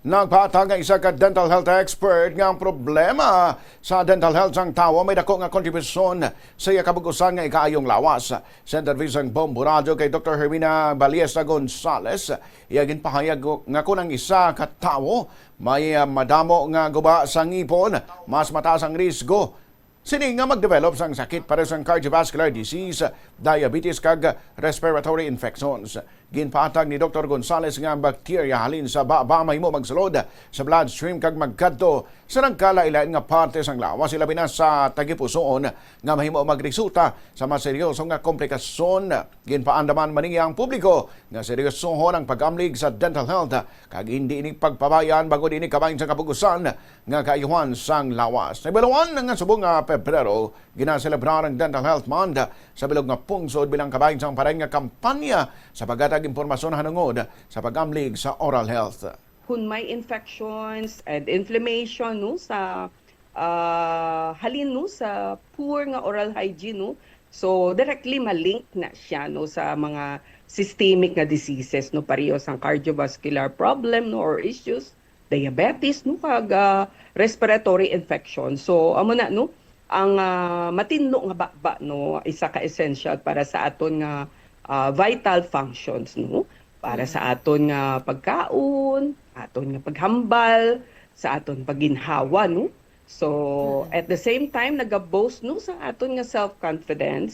Nagpatag nga isa ka dental health expert nga ang problema sa dental health sang tawo may dako nga kontribusyon sa iya kabugusan nga ikaayong lawas. Center Vision Bombo Radio kay Dr. Hermina Baliesta Gonzales. Iya ginpahayag nga kunang isa ka tawo may madamo nga guba sa ngipon, mas mataas ang risgo sini nga mag-develop sang sakit para sang cardiovascular disease, diabetes kag respiratory infections. Ginpatag ni Dr. Gonzales nga ang bakterya halin sa baba mahimo magsulod sa bloodstream kag magkadto sa nagkalailain nga parte sang lawas sila binas sa tagipusoon nga mahimo magresulta sa mas seryoso nga komplikasyon. Ginpaandaman man niya ang publiko nga seryosohon ang pag-amlig sa dental health kag hindi ini pagpabayan bago dinhi kabahin sa kapugusan nga kaayuhan sang lawas. Nagbaluan nga subong nga Pebrero ginaselebrar ang Dental Health Month sa bilog nga pungsod bilang kabahin sang pareng nga kampanya sa paghatag impormasyon hanungod sa pag-amlig sa oral health. Kung may infections and inflammation no sa halin no sa poor nga oral hygiene no, so directly malink na siya no sa mga systemic nga diseases no, pareho sang cardiovascular problem no or issues, diabetes no kag respiratory infection. So amo na no ang matinno nga bakba no isa ka essential para sa aton nga vital functions no, para sa aton nga pagkaon, aton nga paghambal, sa aton pagginhawa no. So at the same time nagaboast no sa aton nga self-confidence